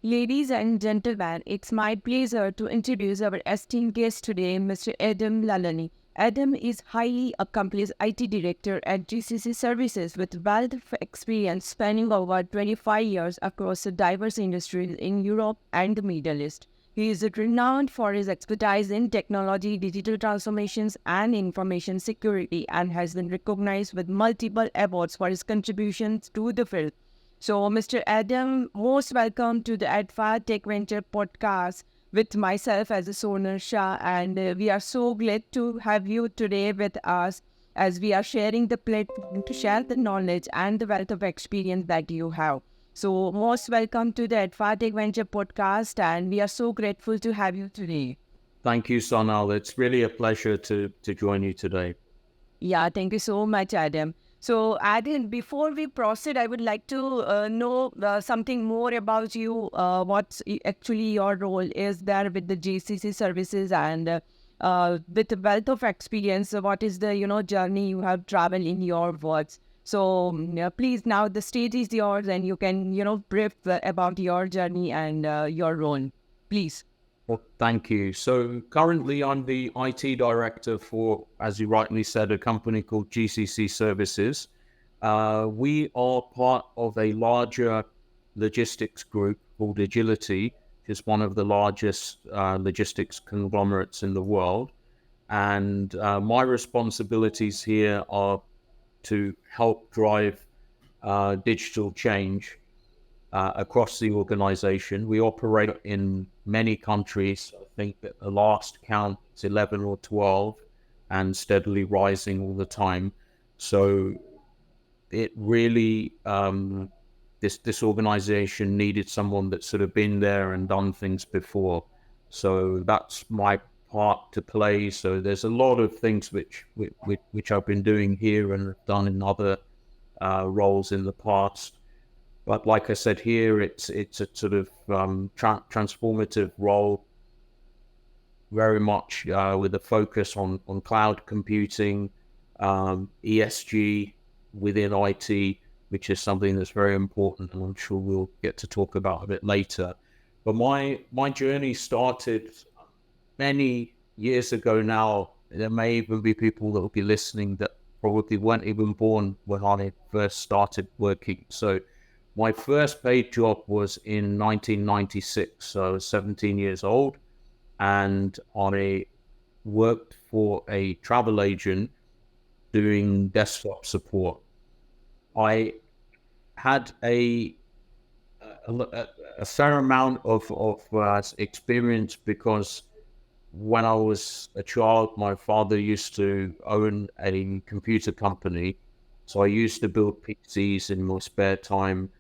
Ladies and gentlemen, it's my pleasure to introduce our esteemed guest today, Mr. Adam Lalani. Adam is highly accomplished IT director at GCC Services with wealth of experience spanning over 25 years across diverse industries in Europe and the Middle East. He is renowned for his expertise in technology, digital transformations, and information security, and has been recognized with multiple awards for his contributions to the field. So, Mr. Adam, most welcome to the adfartech Venture podcast with myself as a Sonar Shah. And we are so glad to have you today with us as we are sharing the platform to share the knowledge and the wealth of experience that you have. So, most welcome to the adfartech Venture podcast. And we are so grateful to have you today. Thank you, Sonal. It's really a pleasure to join you today. Yeah, thank you so much, Adam. So, Adam, before we proceed, I would like to know something more about you. What's actually your role is there with the GCC services and with the wealth of experience, what is the journey you have traveled in your words? So, please, now the stage is yours, and you can brief about your journey and your role. Please. Well, thank you. So currently I'm the IT director for, as you rightly said, a company called GCC Services. We are part of a larger logistics group called Agility, which is one of the largest logistics conglomerates in the world. And my responsibilities here are to help drive digital change across the organization. We operate in many countries. I think that the last count is 11 or 12 and steadily rising all the time. So it really, this organization needed someone that's sort of been there and done things before. So that's my part to play. So there's a lot of things which I've been doing here and done in other roles in the past. But like I said here, it's a sort of transformative role, very much with a focus on cloud computing, ESG within IT, which is something that's very important, and I'm sure we'll get to talk about a bit later. But my journey started many years ago now. There may even be people that will be listening that probably weren't even born when I first started working. So my first paid job was in 1996, so I was 17 years old, and I worked for a travel agent doing desktop support. I had a fair amount of experience because when I was a child, my father used to own a computer company, so I used to build PCs in my spare time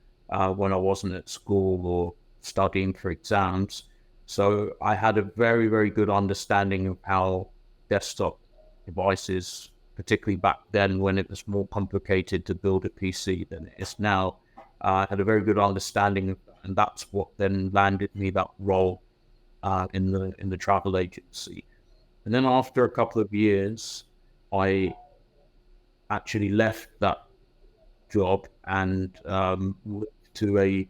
when I wasn't at school or studying for exams. So I had a very, very good understanding of how desktop devices, particularly back then when it was more complicated to build a PC than it is now, I had a very good understanding of that, and that's what then landed me that role in the travel agency. And then after a couple of years, I actually left that job and went to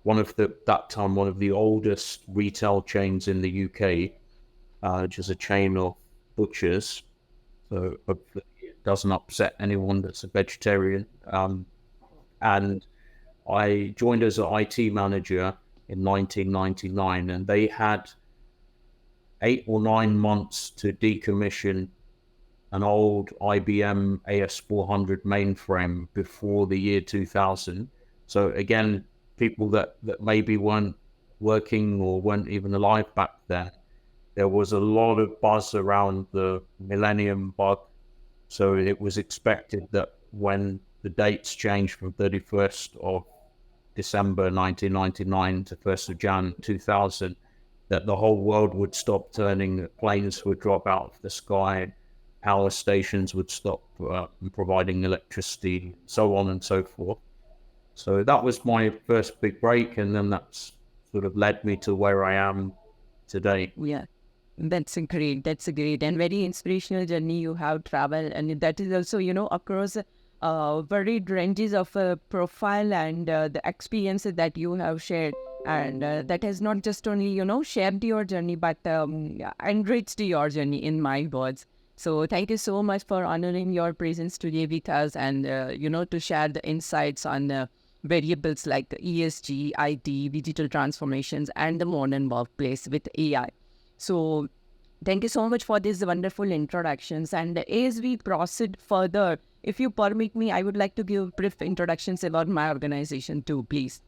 one of the oldest retail chains in the UK, which is a chain of butchers. So hopefully it doesn't upset anyone that's a vegetarian. And I joined as an IT manager in 1999, and they had 8 or 9 months to decommission an old IBM AS400 mainframe before the year 2000. So again, people that maybe weren't working or weren't even alive back then, there was a lot of buzz around the millennium bug. So it was expected that when the dates changed from 31st of December 1999 to 1st of Jan 2000, that the whole world would stop turning, that planes would drop out of the sky, power stations would stop providing electricity, so on and so forth. So that was my first big break, and then that's sort of led me to where I am today. Yeah. That's a great and very inspirational journey you have traveled, and that is also, across varied ranges of profile and the experiences that you have shared. And that has not just only, shaped your journey, but enriched your journey, in my words. So thank you so much for honoring your presence today with us, and, to share the insights on variables like the ESG, IT, digital transformations, and the modern workplace with AI. So thank you so much for these wonderful introductions. And as we proceed further, if you permit me, I would like to give brief introductions about my organization too, please.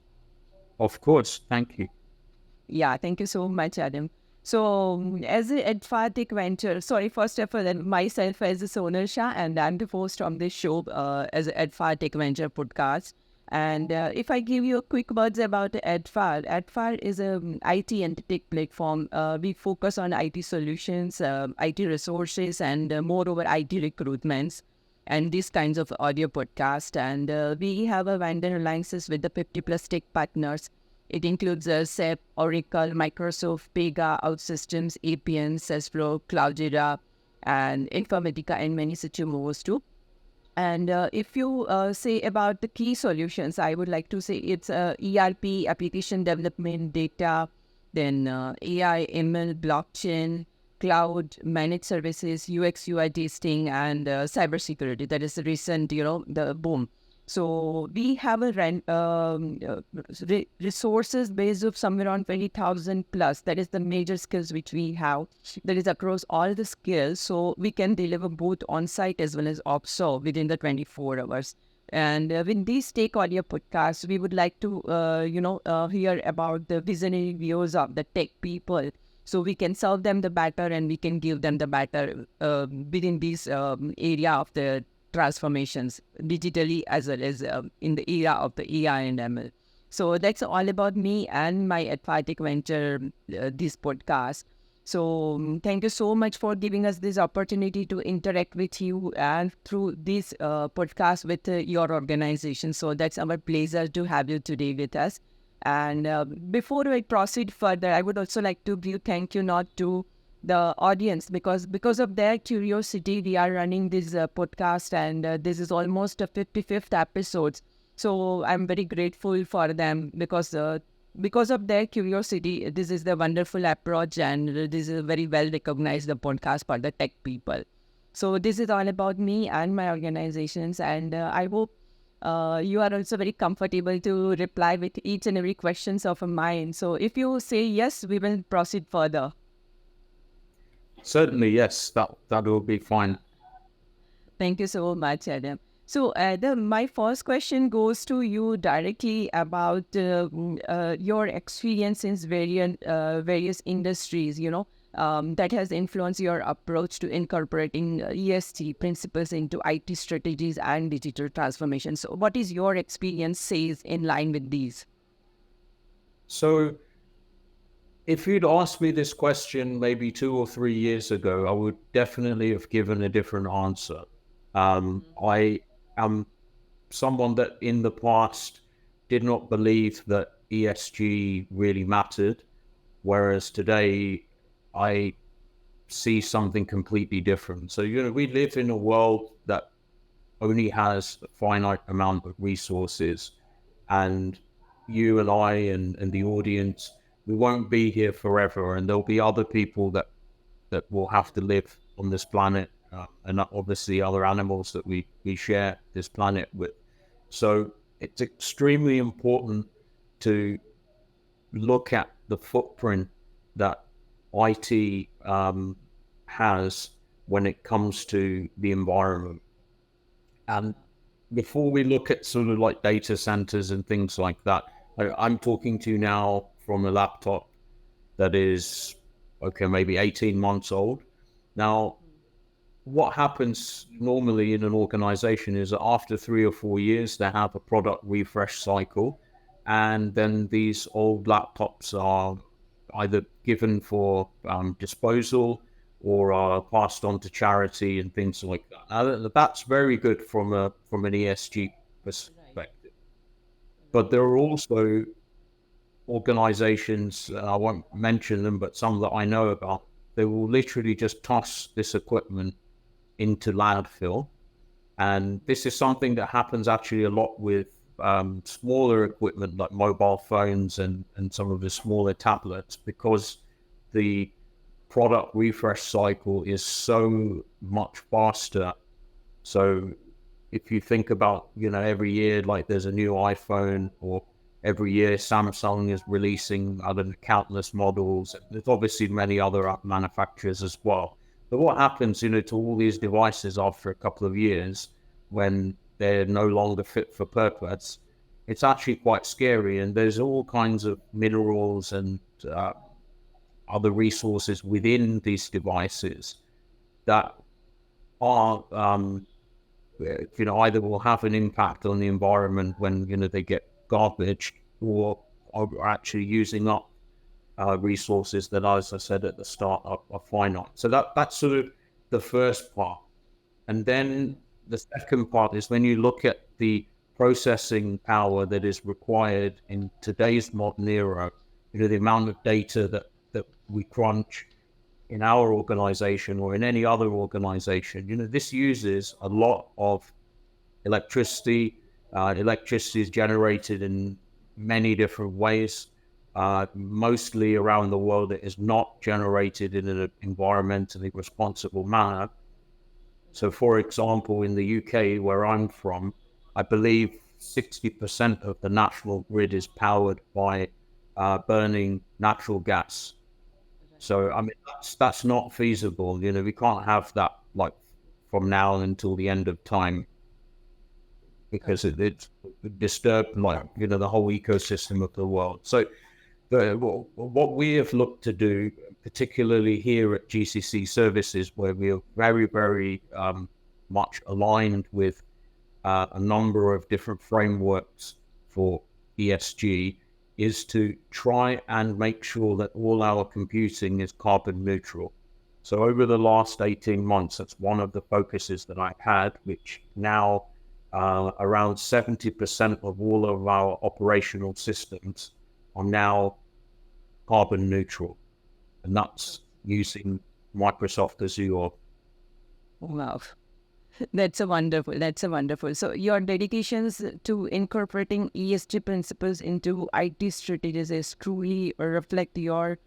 Of course, thank you. Yeah, thank you so much, Adam. So, as a adfartech venture, sorry, first of all, myself as a Sonal Shah, and I'm the host of this show as a adfartech venture podcast. And if I give you a quick words about Adfar is a IT and tech platform. We focus on IT solutions, IT resources, and moreover IT recruitments, and these kinds of audio podcast. And we have a vendor alliances with the 50 plus tech partners. It includes SAP, Oracle, Microsoft, Pega, OutSystems, APN, Salesforce, Cloudera, and Informatica, and many such more too. And if you say about the key solutions, I would like to say it's ERP, application development, data, then AI, ML, blockchain, cloud, managed services, UX, UI testing, and cybersecurity. That is the recent, the boom. So we have a resources base of somewhere around 20,000 plus. That is the major skills which we have. That is across all the skills. So we can deliver both on-site as well as offshore within the 24 hours. And with this Take Audio podcast, we would like to, hear about the visionary views of the tech people. So we can serve them the better, and we can give them the better within this area of the transformations digitally as well as in the era of the AI and ML. So that's all about me and my adfartech venture, this podcast. So thank you so much for giving us this opportunity to interact with you and through this podcast with your organization. So that's our pleasure to have you today with us. And before I proceed further, I would also like to give thank you not to the audience, because of their curiosity we are running this podcast, and this is almost a 55th episode. So I'm very grateful for them, because of their curiosity, this is the wonderful approach, and this is a very well recognized the podcast for the tech people. So this is all about me and my organizations, and I hope you are also very comfortable to reply with each and every questions of mine. So if you say yes, we will proceed further. Certainly, yes, that will be fine. Thank you so much, Adam. So, Adam, my first question goes to you directly about your experience in various industries, that has influenced your approach to incorporating ESG principles into IT strategies and digital transformation. So, what is your experience says in line with these? So, if you'd asked me this question maybe 2 or 3 years ago, I would definitely have given a different answer. I am someone that in the past did not believe that ESG really mattered, whereas today I see something completely different. So, we live in a world that only has a finite amount of resources, and you and I and the audience, we won't be here forever, and there'll be other people that will have to live on this planet, and obviously other animals that we share this planet with. So it's extremely important to look at the footprint that IT has when it comes to the environment. And before we look at sort of like data centers and things like that, I'm talking to you now from a laptop that is, okay, maybe 18 months old. Now, what happens normally in an organization is that after 3 or 4 years, they have a product refresh cycle, and then these old laptops are either given for disposal or are passed on to charity and things like that. Now, that's very good from an ESG perspective. But there are also organizations, I won't mention them, but some that I know about, they will literally just toss this equipment into landfill. And this is something that happens actually a lot with smaller equipment like mobile phones and some of the smaller tablets, because the product refresh cycle is so much faster. So if you think about, every year, like there's a new iPhone, or every year Samsung is releasing other countless models. There's obviously many other manufacturers as well. But what happens, to all these devices after a couple of years when they're no longer fit for purpose? It's actually quite scary. And there's all kinds of minerals and other resources within these devices that are either will have an impact on the environment when, they get garbage, or are actually using up resources that, as I said at the start, are finite. So that's sort of the first part. And then the second part is when you look at the processing power that is required in today's modern era, the amount of data that we crunch in our organization or in any other organization, this uses a lot of electricity. Electricity is generated in many different ways. Mostly around the world, it is not generated in an environmentally responsible manner. So, for example, in the UK, where I'm from, I believe 60% of the national grid is powered by burning natural gas. So, I mean, that's not feasible. We can't have that like from now until the end of time, because it disturbed the whole ecosystem of the world. So, what we have looked to do, particularly here at GCC Services, where we are very, very much aligned with a number of different frameworks for ESG, is to try and make sure that all our computing is carbon neutral. So over the last 18 months, that's one of the focuses that I've had, which now around 70% of all of our operational systems are now carbon neutral, and that's using Microsoft Azure. Wow. That's a wonderful. So your dedications to incorporating ESG principles into IT strategies is truly reflect your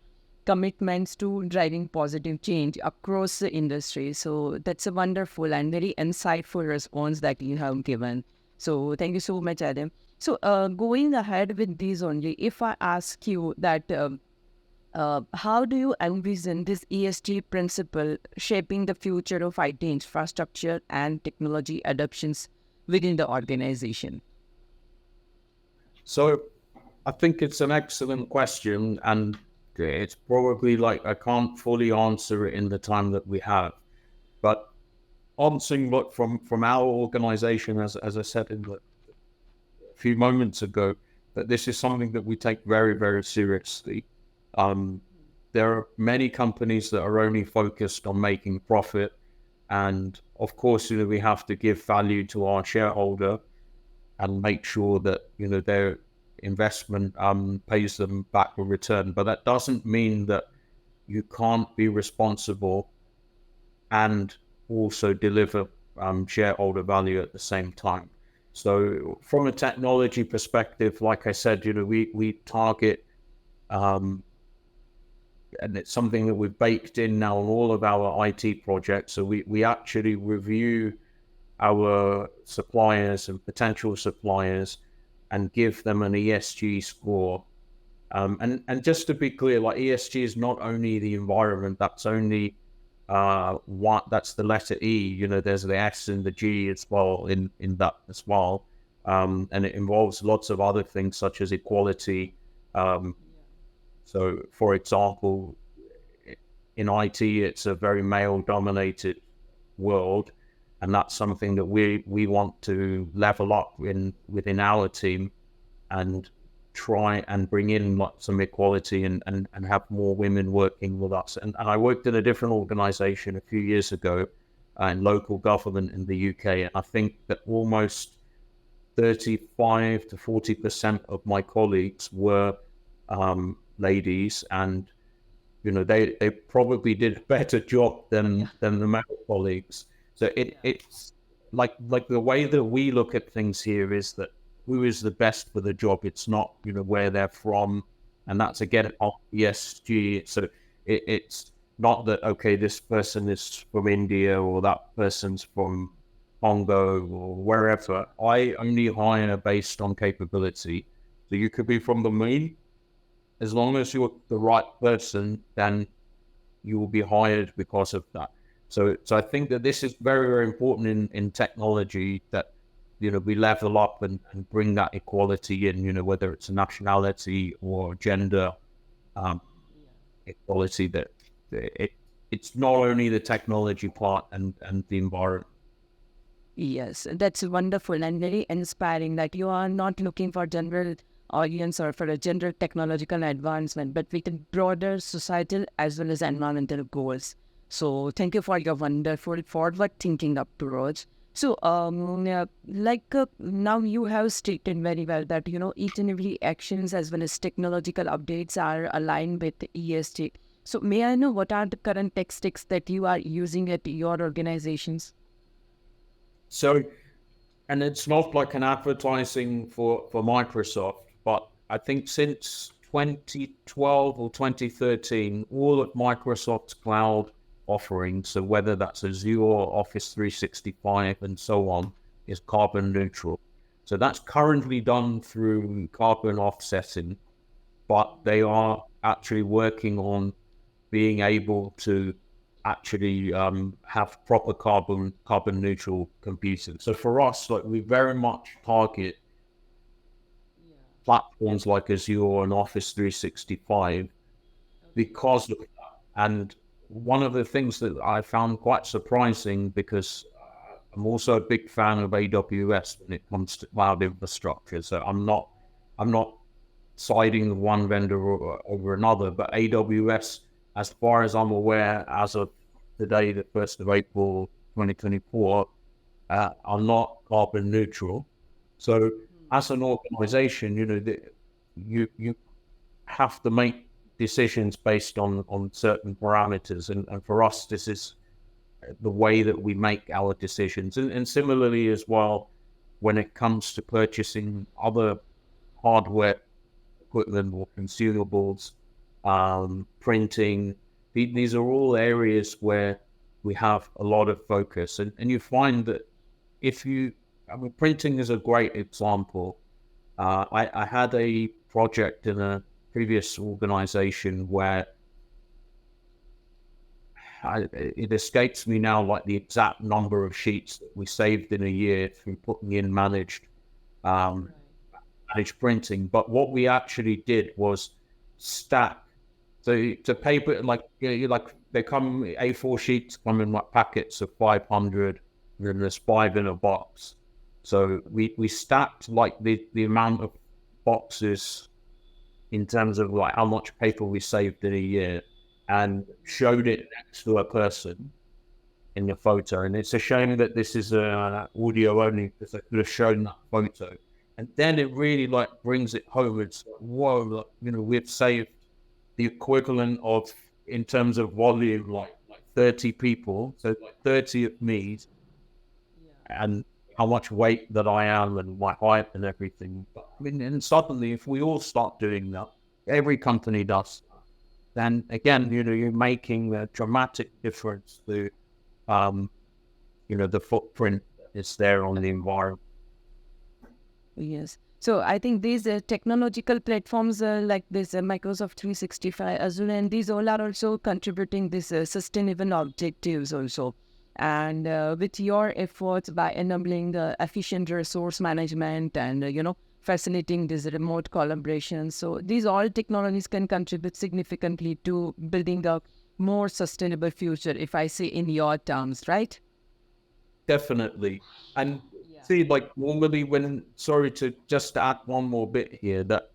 commitments to driving positive change across the industry. So that's a wonderful and very insightful response that you have given. So thank you so much, Adam. So going ahead with these only, if I ask you that how do you envision this ESG principle shaping the future of IT infrastructure and technology adoptions within the organization? So I think it's an excellent question, and it's probably like I can't fully answer it in the time that we have. But answering what from our organization, as I said a few moments ago, that this is something that we take very, very seriously. There are many companies that are only focused on making profit, and of course, we have to give value to our shareholder and make sure that their investment pays them back a return. But that doesn't mean that you can't be responsible and also deliver shareholder value at the same time. So from a technology perspective, like I said, we target, and it's something that we've baked in now on all of our IT projects. So we actually review our suppliers and potential suppliers and give them an ESG score. And just to be clear, like ESG is not only the environment, that's only that's the letter E. There's the S and the G as well in that as well. And it involves lots of other things such as equality. So, for example, in IT, it's a very male-dominated world, and that's something that we want to level up within our team and try and bring in some equality and have more women working with us. And I worked in a different organization a few years ago in local government in the UK, and I think that almost 35 to 40% of my colleagues were ladies, and they probably did a better job than the male colleagues. So it's like the way that we look at things here is that who is the best for the job. It's not, where they're from. And that's again, ESG. So it's not that, okay, this person is from India or that person's from Congo or wherever. I only hire based on capability. So you could be from the moon. As long as you're the right person, then you will be hired because of that. So I think that this is very, very important in technology, that, we level up and bring that equality in, whether it's a nationality or gender equality, that it's not only the technology part and the environment. Yes, that's wonderful and very inspiring that you are not looking for general audience or for a general technological advancement, but with broader societal as well as environmental goals. So thank you for your wonderful forward thinking approach. So now you have stated very well that, each and every actions as well as technological updates are aligned with ESG. So may I know what are the current tech stacks that you are using at your organizations? So, and it's not like an advertising for Microsoft, but I think since 2012 or 2013, all of Microsoft's cloud offerings, so whether that's Azure, Office 365, and so on, is carbon neutral. So that's currently done through carbon offsetting, but they are actually working on being able to actually have proper carbon neutral computing. So for us, like, we very much target platforms like Azure and Office 365 because of that. And one of the things that I found quite surprising, because I'm also a big fan of AWS when it comes to cloud infrastructure. So I'm not siding with one vendor over another, but AWS, as far as I'm aware, as of today, the 1st of April 2024, are not carbon neutral. So as an organization, you have to make decisions based on certain parameters. And for us, this is the way that we make our decisions. And similarly as well, when it comes to purchasing other hardware equipment or consumables, printing, these are all areas where we have a lot of focus. And you find that printing is a great example. I had a project in a previous organization where it escapes me now, like the exact number of sheets that we saved in a year through putting in managed printing. But what we actually did was stack. So to paper, like they come, A4 sheets come in like packets of 500, and then there's 5 in a box. So we stacked like the amount of boxes in terms of like how much paper we saved in a year, and showed it next to a person in the photo. And it's a shame that this is audio only, because I could have shown that photo. And then it really like brings it home. It's like, whoa, like, we've saved the equivalent of, in terms of volume, like 30 people. So like 30 of me, and how much weight that I am and my height and everything. But and suddenly, if we all start doing that, every company does, then again, you're making a dramatic difference to, the footprint is there on the environment. Yes. So I think these technological platforms like this Microsoft 365, Azure, and these all are also contributing this sustainable objectives also. And with your efforts by enabling the efficient resource management and, facilitating this remote collaboration. So these all technologies can contribute significantly to building a more sustainable future, if I say in your terms, right? Definitely. And see, like normally sorry to just add one more bit here, that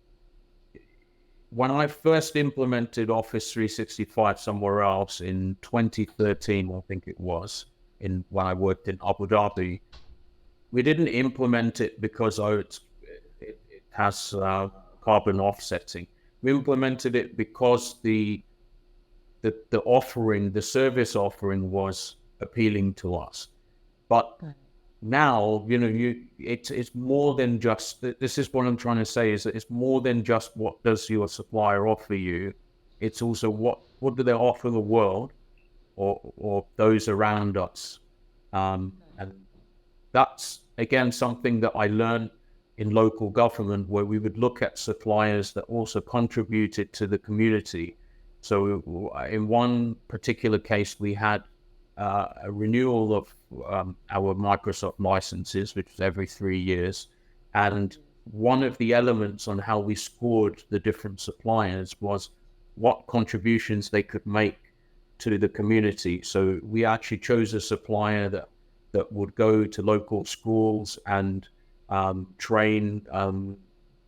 when I first implemented Office 365 somewhere else in 2013, I think it was, when I worked in Abu Dhabi, we didn't implement it because it has carbon offsetting. We implemented it because the offering, the service offering, was appealing to us. But now, it's more than just, this is what I'm trying to say, is that it's more than just what does your supplier offer you. It's also what do they offer the world, or those around us. And that's, again, something that I learned in local government, where we would look at suppliers that also contributed to the community. So in one particular case, we had a renewal of our Microsoft licenses, which was every 3 years. And one of the elements on how we scored the different suppliers was what contributions they could make to the community. So we actually chose a supplier that would go to local schools and train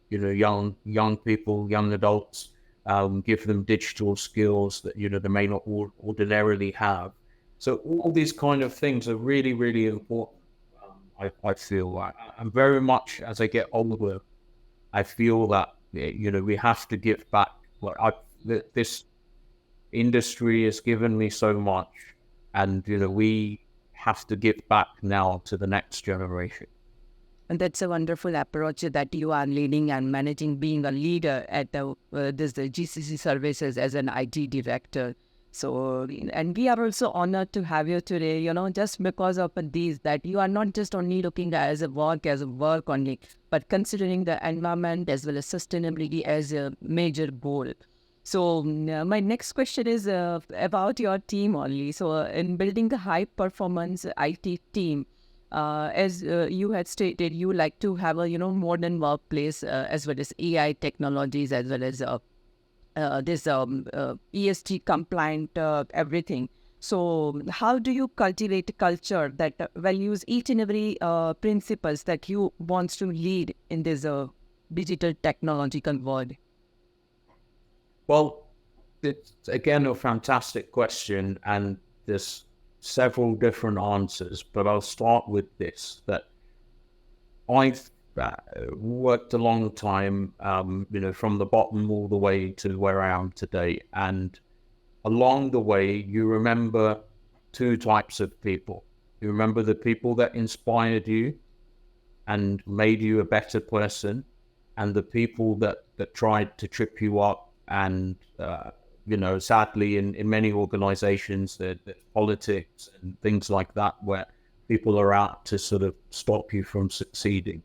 young people, young adults, give them digital skills that they may not ordinarily have. So all these kind of things are really, really important. I feel like I'm very much, as I get older, I feel that we have to give back. Like this industry has given me so much, and we have to give back now to the next generation. And that's a wonderful approach that you are leading and managing, being a leader at the GCC services as an IT director. So, and we are also honored to have you today, just because of these, that you are not just only looking as a work only, but considering the environment as well as sustainability as a major goal. So my next question is about your team only. So in building a high performance IT team, as you had stated, you like to have a modern workplace as well as AI technologies, as well as this ESG compliant everything. So how do you cultivate a culture that values each and every principles that you wants to lead in this digital technological world? Well, it's again a fantastic question, and there's several different answers, but I'll start with this, that I've worked a long time, from the bottom all the way to where I am today. And along the way, you remember two types of people. You remember the people that inspired you and made you a better person, and the people that tried to trip you up. And sadly, in many organizations, there's politics and things like that, where people are out to sort of stop you from succeeding.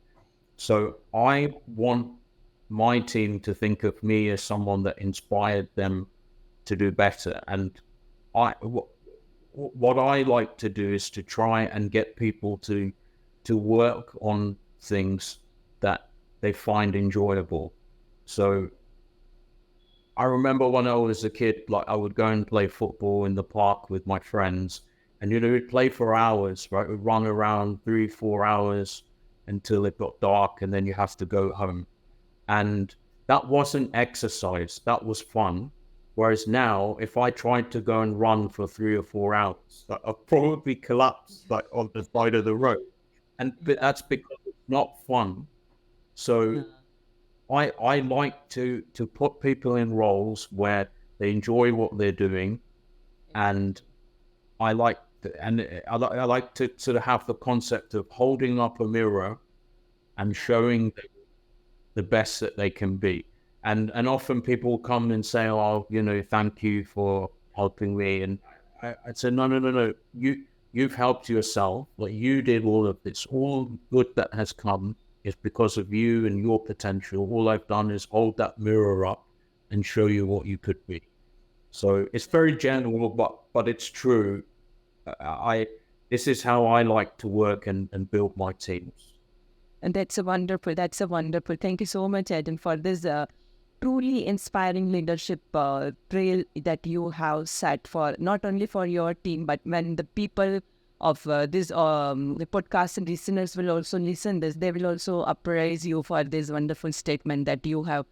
So I want my team to think of me as someone that inspired them to do better. And what I like to do is to try and get people to work on things that they find enjoyable. So I remember when I was a kid, like I would go and play football in the park with my friends, and we'd play for hours, right? We'd run around 3-4 hours until it got dark, and then you have to go home. And that wasn't exercise, that was fun. Whereas now, if I tried to go and run for 3 or 4 hours, I'd probably collapse like on the side of the road. But that's because it's not fun. So I like to put people in roles where they enjoy what they're doing, and I like to sort of have the concept of holding up a mirror and showing them the best that they can be. And often people come and say, "Oh, thank you for helping me." And I say, no. You've helped yourself. Like, you did all of this. All good that has come is because of you and your potential. All I've done is hold that mirror up and show you what you could be. So it's very general, but it's true. This is how I like to work and build my teams. And that's a wonderful. Thank you so much, Adam, for this truly inspiring leadership trail that you have set for not only for your team, but when the people of this the podcast and listeners will also listen this, they will also appraise you for this wonderful statement that you have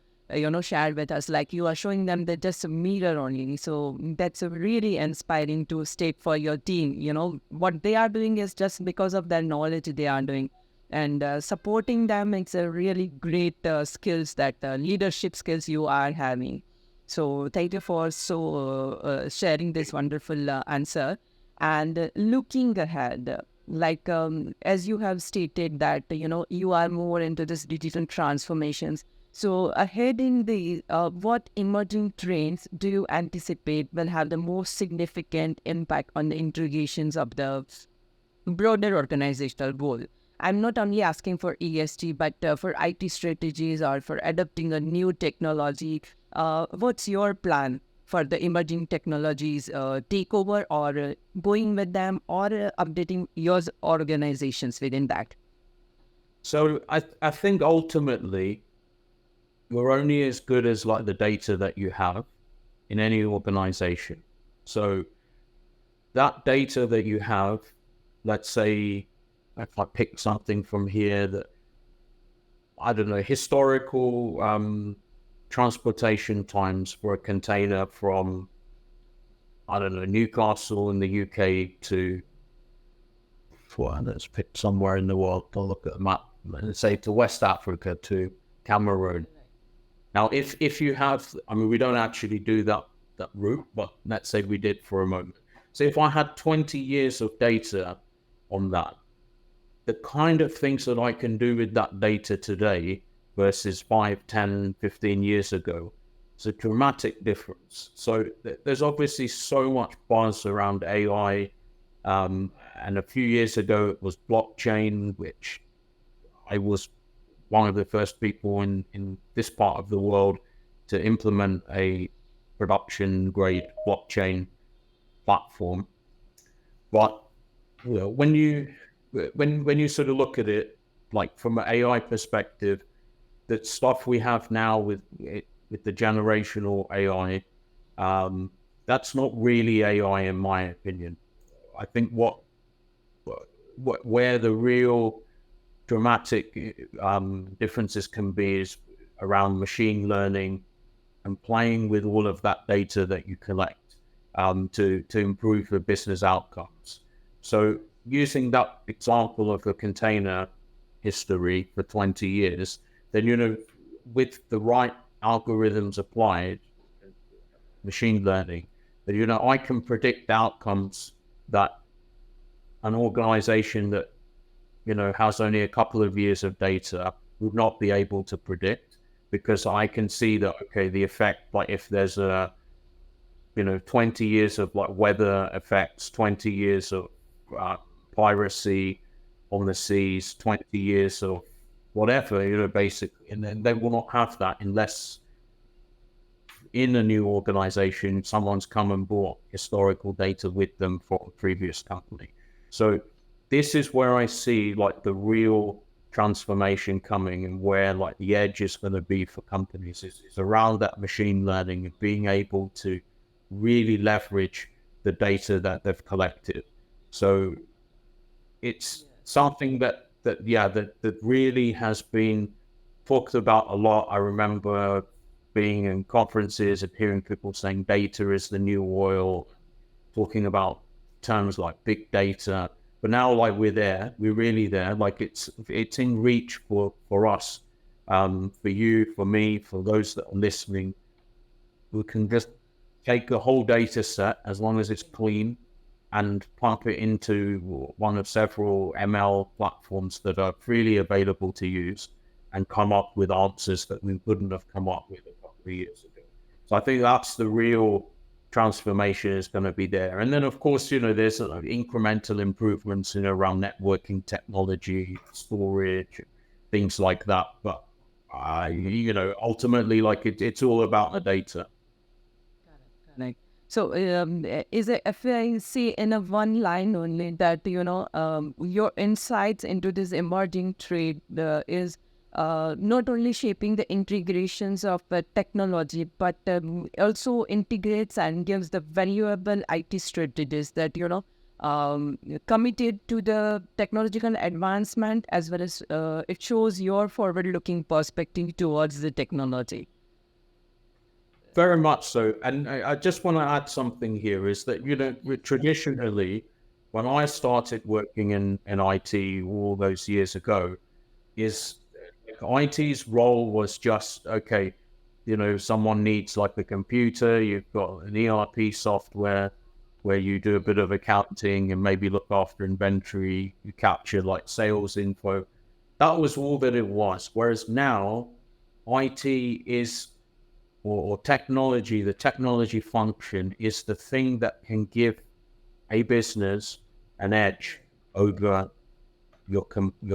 shared with us. Like, you are showing them that just a mirror only. So that's a really inspiring to state for your team. What they are doing is just because of their knowledge they are doing. And supporting them makes a really great skills, that leadership skills you are having. So thank you for sharing this wonderful answer. And looking ahead, as you have stated that, you are more into this digital transformations. So ahead in the, what emerging trends do you anticipate will have the most significant impact on the integrations of the broader organizational goal? I'm not only asking for ESG, but for IT strategies or for adopting a new technology. What's your plan for the emerging technologies takeover, or going with them, or updating your organizations within that? So I think ultimately you're only as good as like the data that you have in any organization. So that data that you have, let's say if I pick something from here that, I don't know, historical transportation times for a container from, I don't know, Newcastle in the UK to, well, let's pick somewhere in the world. I'll look at a map. Let's say to West Africa, to Cameroon. Now, if you have, I mean, we don't actually do that route, but let's say we did for a moment. So if I had 20 years of data on that, the kind of things that I can do with that data today versus 5, 10, 15 years ago, it's a dramatic difference. So there's obviously so much buzz around AI. And a few years ago, it was blockchain, which I was one of the first people in this part of the world to implement a production grade blockchain platform. But when you sort of look at it, like from an AI perspective, the stuff we have now with the generational AI, that's not really AI in my opinion. I think where the real dramatic differences can be is around machine learning and playing with all of that data that you collect to improve the business outcomes. So using that example of a container history for 20 years, then, with the right algorithms applied, machine learning, then, I can predict outcomes that an organization that, has only a couple of years of data would not be able to predict, because I can see that, okay, the effect, like if there's 20 years of like weather effects, 20 years of piracy on the seas, 20 years of whatever, basically, and then they will not have that unless in a new organization, someone's come and brought historical data with them from a previous company. So this is where I see like the real transformation coming, and where like the edge is going to be for companies is around that machine learning and being able to really leverage the data that they've collected. So it's something that really has been talked about a lot. I remember being in conferences and hearing people saying data is the new oil, talking about terms like big data. But now, like, we're really there. Like it's in reach for us, for you, for me, for those that are listening. We can just take the whole data set, as long as it's clean, and pump it into one of several ML platforms that are freely available to use, and come up with answers that we wouldn't have come up with a couple of years ago. So I think that's the real transformation is going to be there. And then, of course, there's incremental improvements around networking technology, storage, things like that. But, ultimately, like it's all about the data. Correct. So, is it, if I say in a one line only, that your insights into this emerging trade is not only shaping the integrations of technology, but also integrates and gives the valuable IT strategies that committed to the technological advancement, as well as it shows your forward-looking perspective towards the technology. Very much so. And I just want to add something here, is that, traditionally, when I started working in IT all those years ago, is IT's role was just, okay, someone needs like a computer, you've got an ERP software, where you do a bit of accounting and maybe look after inventory, you capture like sales info. That was all that it was. Whereas now, IT is, or technology, the technology function is the thing that can give a business an edge over your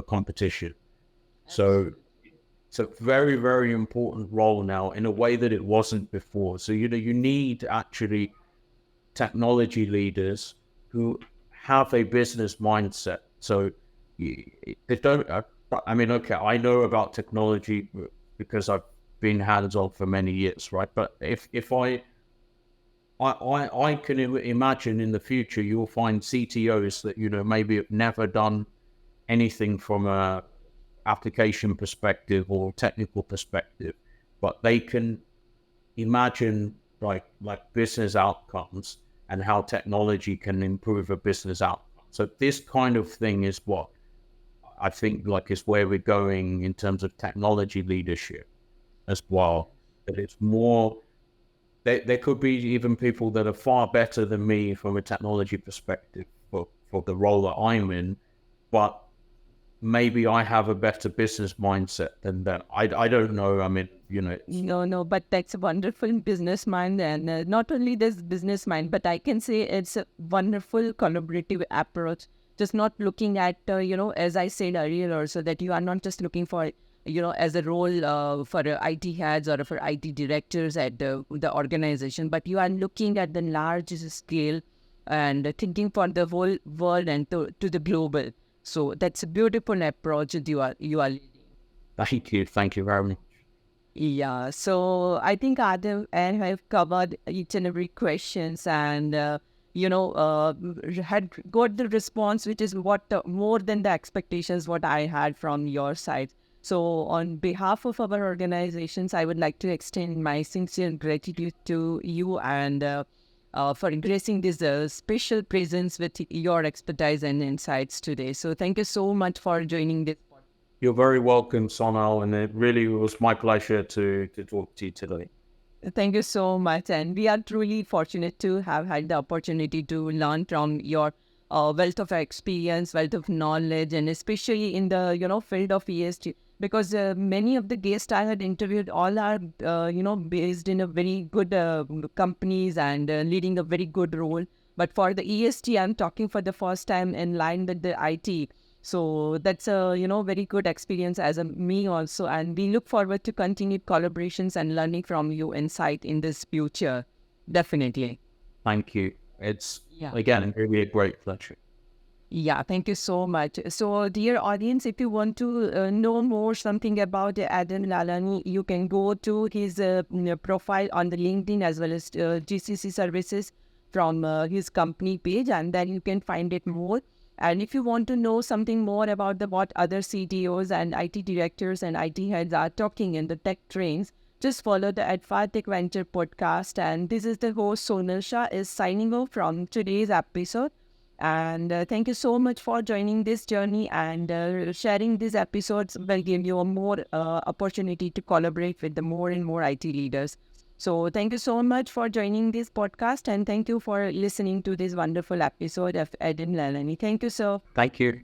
competition. So it's a very, very important role now in a way that it wasn't before. So, you need actually technology leaders who have a business mindset. So they don't, I mean, okay, I know about technology because I've been hands-on for many years, right? But if I can imagine in the future, you'll find CTOs that, maybe have never done anything from a application perspective or technical perspective, but they can imagine like business outcomes and how technology can improve a business outcome. So this kind of thing is what I think is where we're going in terms of technology leadership as well. That it's more, there could be even people that are far better than me from a technology perspective for the role that I'm in, but maybe I have a better business mindset than them. I don't know. I mean, No, but that's a wonderful business mind. And not only this business mind, but I can say it's a wonderful collaborative approach. Just not looking at, as I said earlier also, that you are not just looking for, as a role for IT heads or for IT directors at the organization, but you are looking at the large scale and thinking for the whole world and to the global. So that's a beautiful approach that you are leading. Thank you very much. Yeah, so I think Adam and I have covered each and every questions and had got the response, which is what more than the expectations what I had from your side. So on behalf of our organizations, I would like to extend my sincere gratitude to you and for gracing this special presence with your expertise and insights today. So thank you so much for joining this. You're very welcome, Sonal, and it really was my pleasure to talk to you today. Thank you so much. And we are truly fortunate to have had the opportunity to learn from your wealth of experience, wealth of knowledge, and especially in the, field of ESG, because many of the guests I had interviewed all are, based in a very good companies and leading a very good role. But for the ESG, I'm talking for the first time in line with the IT. So that's a, very good experience as me also. And we look forward to continued collaborations and learning from you insight in this future. Definitely. Thank you. It's, again, really a great pleasure. Yeah, thank you so much. So, dear audience, if you want to know more something about Adam Lalani, you can go to his profile on the LinkedIn as well as GCC services from his company page, and then you can find it more. And if you want to know something more about what other CTOs and IT directors and IT heads are talking in the tech trains, just follow the adfartech Venture podcast. And this is the host Sonal Shah is signing off from today's episode. And thank you so much for joining this journey and sharing these episodes will give you a more opportunity to collaborate with the more and more IT leaders. So thank you so much for joining this podcast and thank you for listening to this wonderful episode of Adam Lalani. Thank you, sir. Thank you.